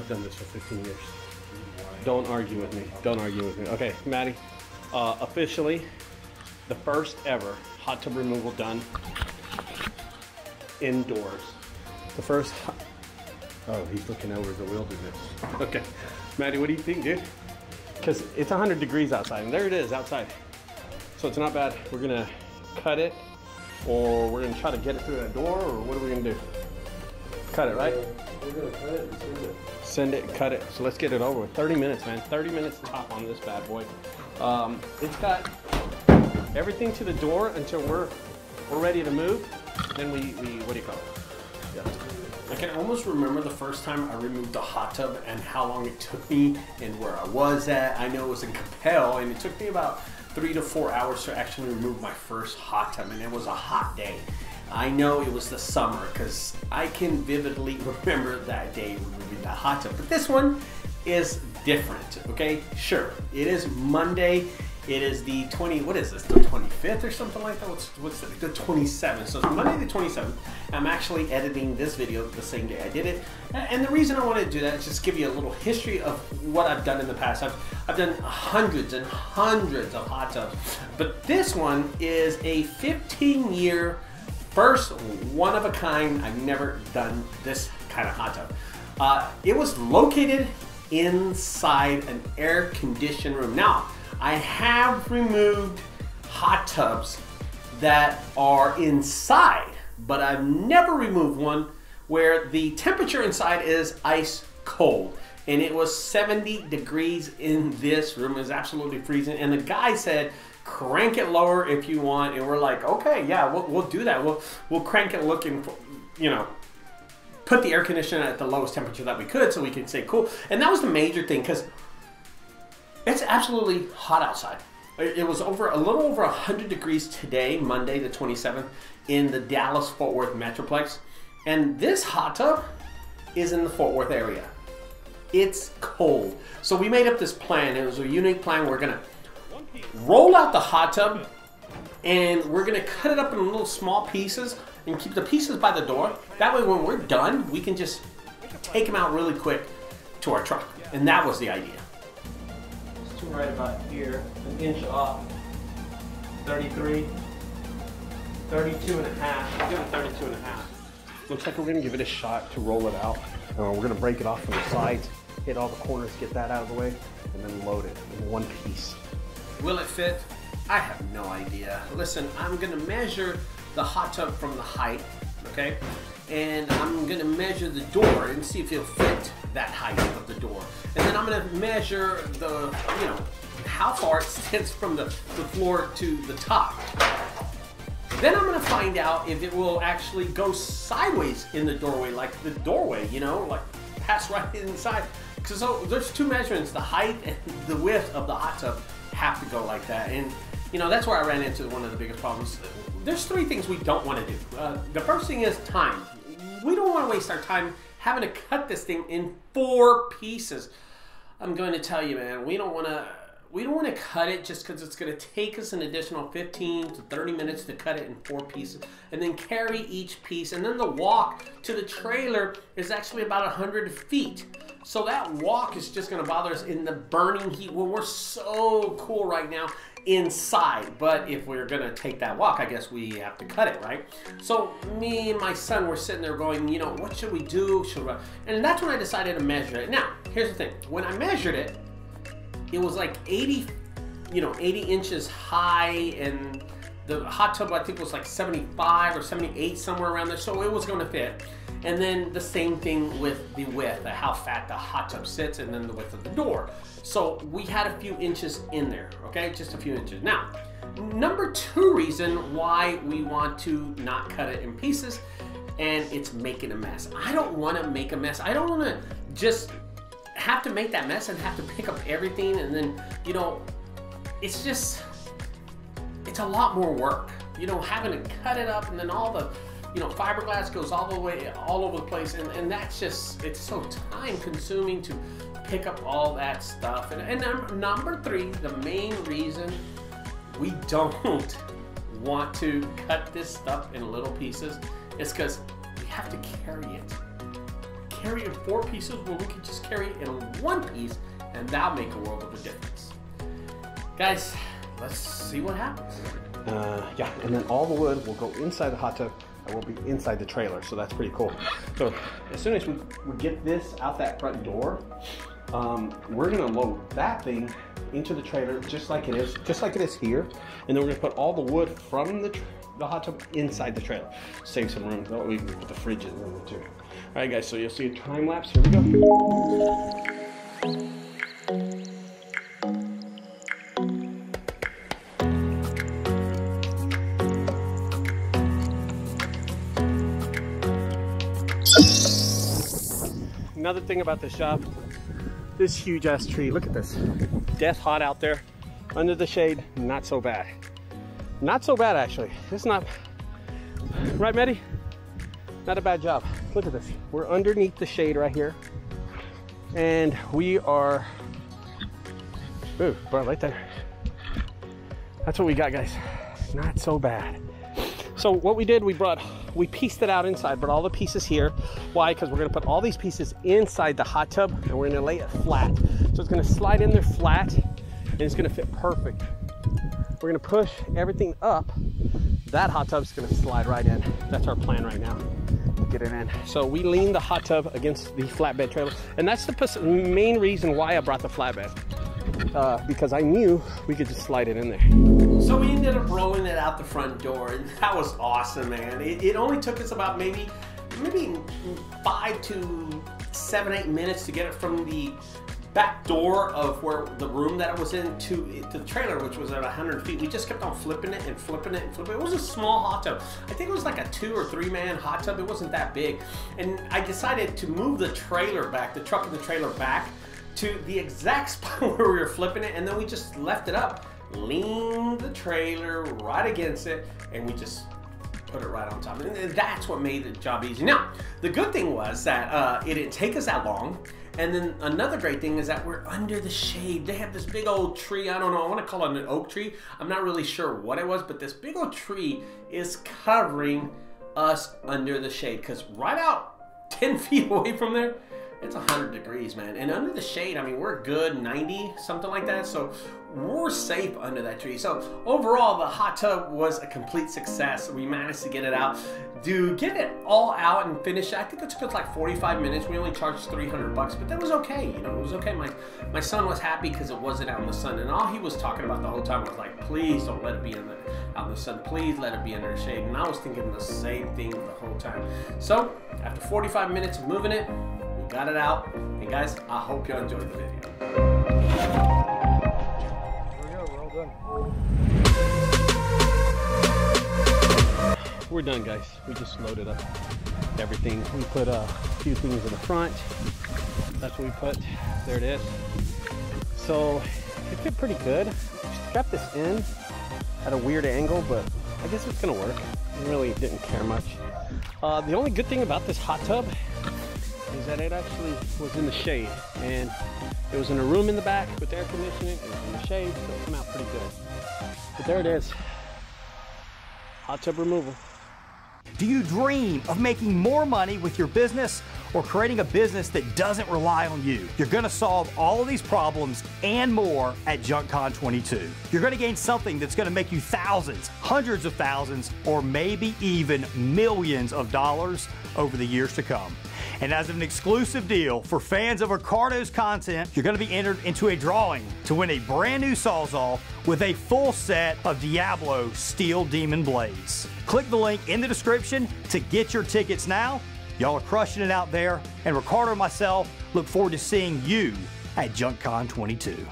I've done this for 15 years. Don't argue with me. Don't argue with me. Okay, Maddie, officially the first ever hot tub removal done indoors. The first oh, he's looking over the wilderness. Okay, Maddie, what do you think, dude? Because it's 100 degrees outside, and there it is outside. So it's not bad. We're gonna cut it, or we're gonna try to get it through that door, or what are we gonna do? Cut it, right? We're gonna cut it and send it. Send it, cut it. So let's get it over with. 30 minutes, man. 30 minutes top on this bad boy. It's got everything to the door until we're ready to move. Then we what do you call it? Yeah. I can almost remember the first time I removed the hot tub and how long it took me and where I was at. I know it was in Capel, and it took me about 3 to 4 hours to actually remove my first hot tub, and it was a hot day. I know it was the summer because I can vividly remember that day removing the hot tub, but this one is different, okay? Sure, it is Monday. It is the the 25th or something like that? What's the 27th? So it's Monday the 27th. I'm actually editing this video the same day I did it. And the reason I want to do that is just give you a little history of what I've done in the past. I've done hundreds and hundreds of hot tubs, but this one is a 15-year, first one of a kind. I've never done this kind of hot tub. It was located inside an air-conditioned room. Now, I have removed hot tubs that are inside, but I've never removed one where the temperature inside is ice cold. And it was 70 degrees in this room. It was absolutely freezing. And the guy said, crank it lower if you want. And we're like, okay, yeah, we'll do that. We'll crank it looking for, you know, put the air conditioner at the lowest temperature that we could so we can stay cool. And that was the major thing, because it's absolutely hot outside. It was a little over 100 degrees today, Monday the 27th, in the Dallas-Fort Worth Metroplex. And this hot tub is in the Fort Worth area. It's cold. So we made up this plan. It was a unique plan. We're gonna roll out the hot tub, and we're gonna cut it up in little small pieces and keep the pieces by the door. That way when we're done, we can just take them out really quick to our truck. And that was the idea. Right about here, an inch off, 33, 32 and a half. Doing 32 and a half. Looks like we're gonna give it a shot to roll it out. We're gonna break it off from the sides, hit all the corners, get that out of the way, and then load it in one piece. Will it fit? I have no idea. Listen, I'm gonna measure the hot tub from the height, okay? And I'm gonna measure the door and see if it'll fit that height of the door. And then I'm gonna measure the, you know, how far it sits from the floor to the top. Then I'm gonna find out if it will actually go sideways in the doorway, like the doorway, you know, like pass right inside. So there's two measurements, the height and the width of the hot tub have to go like that. And you know, that's where I ran into one of the biggest problems. There's three things we don't want to do. The first thing is time. We don't want to waste our time having to cut this thing in 4 pieces. I'm going to tell you, man, we don't want to cut it just because it's going to take us an additional 15 to 30 minutes to cut it in 4 pieces and then carry each piece. And then the walk to the trailer is actually about 100 feet. So that walk is just going to bother us in the burning heat when we're so cool right now inside. But if we're gonna take that walk, I guess we have to cut it, right? So me and my son were sitting there going, you know, what should we do? And that's when I decided to measure it. Now, here's the thing. When I measured it, it was like 80 inches high, and the hot tub I think was like 75 or 78, somewhere around there. So it was gonna fit. And then the same thing with the width, how fat the hot tub sits, and then the width of the door. So we had a few inches in there, okay? Just a few inches. Now, number 2 reason why we want to not cut it in pieces, and it's making a mess. I don't want to make a mess. I don't want to just have to make that mess and have to pick up everything, and then, you know, it's a lot more work. You know, having to cut it up, and then all the, you know, fiberglass goes all the way, all over the place, and that's just, it's so time consuming to pick up all that stuff. And number 3, the main reason we don't want to cut this stuff in little pieces is because we have to carry it. carry it in 4 pieces when we can just carry it in 1 piece, and that'll make a world of a difference. Guys, let's see what happens. Yeah, and then all the wood will go inside the hot tub and will be inside the trailer, so that's pretty cool. So as soon as we get this out that front door, we're gonna load that thing into the trailer just like it is here, and then we're gonna put all the wood from the hot tub inside the trailer. Save some room. That way we can put the fridges in there too. All right, guys. So you'll see a time lapse. Here we go. Another thing about this job, this huge ass tree. Look at this. Death hot out there. Under the shade, not so bad. Not so bad actually. It's not, right, Maddie? Not a bad job. Look at this. We're underneath the shade right here. And we are, ooh, bro, right there. That's what we got, guys. Not so bad. So what we did, we pieced it out inside, but all the pieces here. Why? Because we're gonna put all these pieces inside the hot tub and we're gonna lay it flat. So it's gonna slide in there flat and it's gonna fit perfect. We're gonna push everything up. That hot tub's gonna slide right in. That's our plan right now, get it in. So we lean the hot tub against the flatbed trailer. And that's the main reason why I brought the flatbed. Because I knew we could just slide it in there. So we ended up rolling it out the front door, and that was awesome, man. It only took us about maybe 5 to 7, 8 minutes to get it from the back door of where the room that it was in to the trailer, which was at 100 feet. We just kept on flipping it and flipping it and flipping it. It was a small hot tub. I think it was like a 2 or 3 man hot tub. It wasn't that big. And I decided to move the trailer back, the truck and the trailer back to the exact spot where we were flipping it, and then we just left it up, leaned the trailer right against it, and we just put it right on top. And that's what made the job easy. Now, the good thing was that it didn't take us that long. And then another great thing is that we're under the shade. They have this big old tree. I don't know, I want to call it an oak tree. I'm not really sure what it was, but this big old tree is covering us under the shade, because right out 10 feet away from there, it's 100 degrees, man. And under the shade, I mean, we're good 90, something like that. So we're safe under that tree. So overall, the hot tub was a complete success. We managed to get it out. To get it all out and finish, I think it took us like 45 minutes. We only charged $300, but that was okay. You know, it was okay. My son was happy because it wasn't out in the sun. And all he was talking about the whole time was like, please don't let it be out in the sun. Please let it be under the shade. And I was thinking the same thing the whole time. So after 45 minutes of moving it, got it out, and guys, I hope you enjoyed the video. Here we go, we're all done. We're done, guys. We just loaded up everything. We put a few things in the front. That's what we put. There it is. So it fit pretty good. We strapped this in at a weird angle, but I guess it's gonna work. I really didn't care much. The only good thing about this hot tub is that it actually was in the shade, and it was in a room in the back with air conditioning. It was in the shade, so it came out pretty good. But there it is, hot tub removal. Do you dream of making more money with your business or creating a business that doesn't rely on you? You're gonna solve all of these problems and more at JunkCon 22. You're gonna gain something that's gonna make you thousands, hundreds of thousands, or maybe even millions of dollars over the years to come. And as an exclusive deal for fans of Ricardo's content, you're gonna be entered into a drawing to win a brand new Sawzall with a full set of Diablo Steel Demon Blades. Click the link in the description to get your tickets now. Y'all are crushing it out there, and Ricardo and myself look forward to seeing you at JunkCon 22.